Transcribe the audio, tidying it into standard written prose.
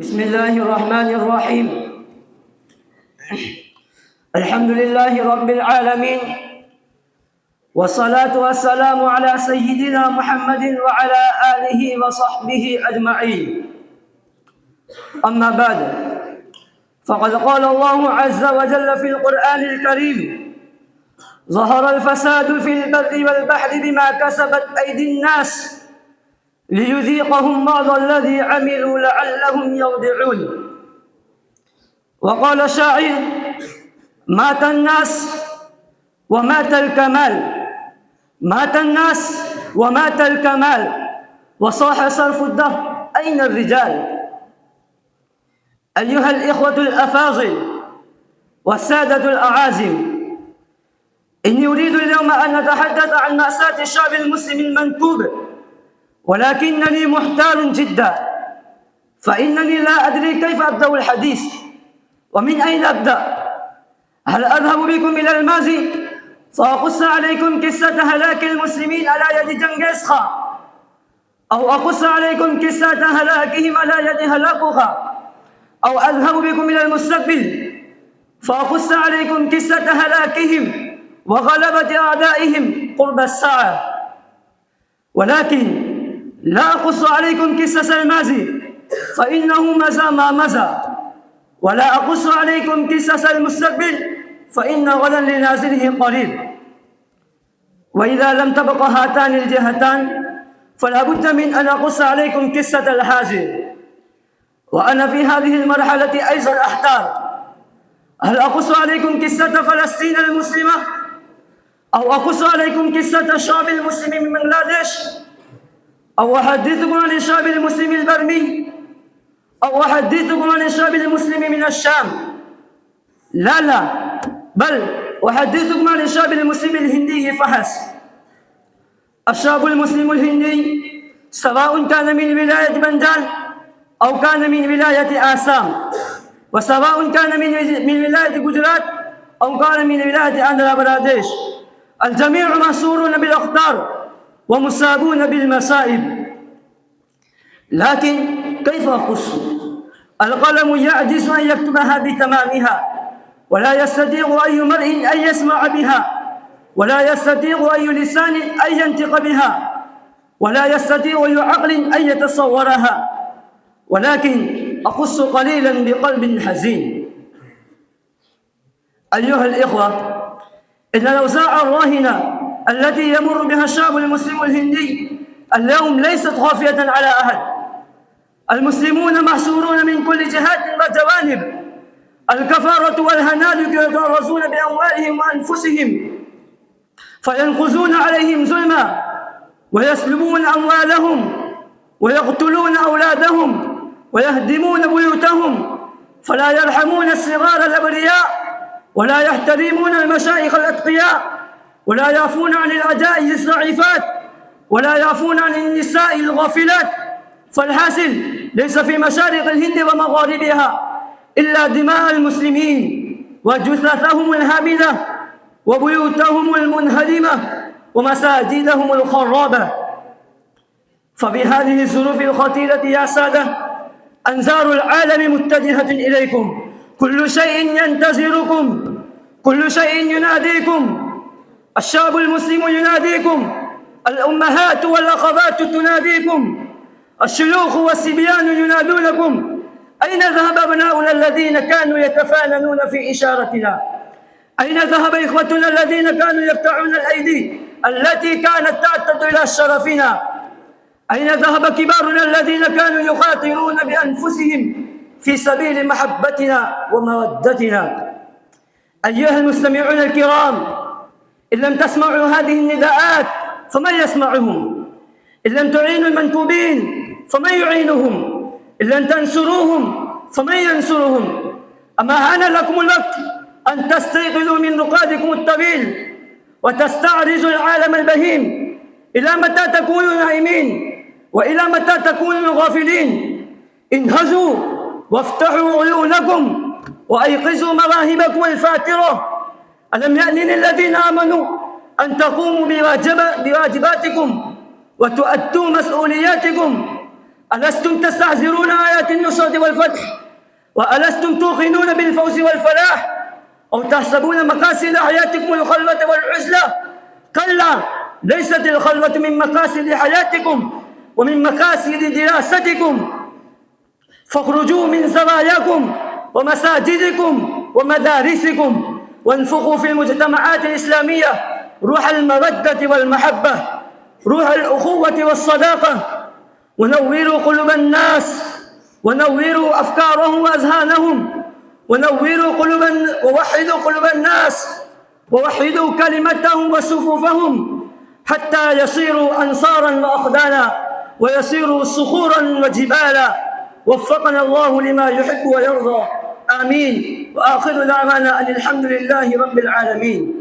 بسم الله الرحمن الرحيم. الحمد لله رب العالمين، والصلاة والسلام على سيدنا محمد وعلى آله وصحبه أجمعين. أما بعد، فقد قال الله عز وجل في القرآن الكريم: ظهر الفساد في البر والبحر بما كسبت أيدي الناس ليذيقهم بعض الذي عملوا لعلهم يرجعون. وقال الشاعر: مات الناس ومات الكمال، مات الناس ومات الكمال، وصاح صرف الدهر أين الرجال. أيها الإخوة الأفاضل والسادة الأعازم، إني أريد اليوم أن أتحدث عن مأساة الشعب المسلم المنكوب، ولكنني محتار جدا، فإنني لا أدري كيف أبدأ الحديث ومن أين أبدأ. هل أذهب بكم إلى الماضي فأقص عليكم قصة هلاك المسلمين على يد جنكيز خان، أو أقص عليكم قصة هلاكهم على يد هلاكوخا، أو أذهب بكم إلى المستقبل فأقص عليكم قصة هلاكهم وغلبة أعدائهم قرب الساعة. ولكن لا أقص عليكم قصص الماضي فإنه مزى ما مزى، ولا أقص عليكم قصص المستقبل فإن غدا لنازله قريب. وإذا لم تبق هاتان الجهتان فلا بد من أن أقص عليكم قصة الحاضر، وأنا في هذه المرحلة أيضا أحتار: هل أقص عليكم قصة فلسطين المسلمة، أو أقص عليكم قصة الشعب المسلم من بنغلاديش، أو أحدثكم عن الشعب المسلم البرمي، أو أحدثكم عن الشعب المسلم من الشام؟ لا، بل أحدثكم عن الشعب المسلم الهندي فحسب. الشعب المسلم الهندي سواء كان من ولاية بنجال أو كان من ولاية آسام، وسواء كان من ولاية جوجرات أو كان من ولاية آندھرا براديش، الجميع محصورون بالأخطار ومصابون بالمصائب. لكن كيف أقص؟ القلم يعجز أن يكتبها بتمامها، ولا يستطيع أي مرء أن يسمع بها، ولا يستطيع أي لسان أن ينطق بها، ولا يستطيع أي عقل أن يتصورها. ولكن أقص قليلا بقلب حزين. أيها الإخوة، إن الأوزاع الراهنة التي يمر بها الشعب المسلم الهندي اليوم ليست خافية على أحد. المسلمون محصورون من كل جهات وجوانب، الكفارة والهنالك يترصون بأموالهم وأنفسهم فينقضون عليهم ظلما، ويسلبون أموالهم، ويقتلون أولادهم، ويهدمون بيوتهم، فلا يرحمون الصغار الأبرياء، ولا يحترمون المشايخ الأتقياء، ولا يعفون عن العجائز الضعيفات، ولا يعفون عن النساء الغافلات. فالحاصل ليس في مشارق الهند ومغاربها إلا دماء المسلمين وجثثهم الهامدة وبيوتهم المنهدمة ومساجدهم الخرابة. ففي هذه الظروف الخطيرة يا سادة، أنظار العالم متجهة إليكم، كل شيء ينتظركم، كل شيء يناديكم. الشعب المسلم يناديكم، الأمهات والأخوات تناديكم، الشيوخ والصبيان ينادونكم: أين ذهب أبناؤنا الذين كانوا يتفاننون في إشارتنا؟ أين ذهب إخوتنا الذين كانوا يقطعون الأيدي التي كانت تعتد إلى شرفنا؟ أين ذهب كبارنا الذين كانوا يخاطرون بأنفسهم في سبيل محبتنا ومودتنا؟ أيها المستمعون الكرام، إن لم تسمعوا هذه النداءات فمن يسمعهم؟ إن لم تعينوا المنكوبين فمن يعينهم؟ إن لم تنصروهم فمن ينصرهم؟ أما آن لكم الوقت أن تستيقظوا من رقادكم الطويل وتستعرضوا العالم البهيم. إلى متى تكونوا نائمين؟ وإلى متى تكونوا غافلين؟ انهزوا وافتحوا عيونكم وأيقظوا مواهبكم الفاترة. ألم يأن للذين آمنوا أن تقوموا بواجباتكم وتؤدوا مسؤولياتكم؟ ألستم تستحضرون آيات النصرة والفتح؟ وألستم توقنون بالفوز والفلاح؟ أو تحسبون مقاصد حياتكم الخلوة والعزلة؟ كلا، ليست الخلوة من مقاصد حياتكم ومن مقاصد دراستكم، فاخرجوا من زواياكم ومساجدكم ومدارسكم وانفخوا في المجتمعات الإسلامية روح المودة والمحبة، روح الأخوة والصداقة، ونوروا قلوب الناس، ونوروا أفكارهم وأذهانهم، ووحدوا قلوب الناس، ووحدوا كلمتهم وصفوفهم حتى يصيروا أنصارا وأخدانا، ويصيروا صخورا وجبالا. وفقنا الله لما يحب ويرضى، آمين. وآخر دعوانا أن الحمد لله رب العالمين.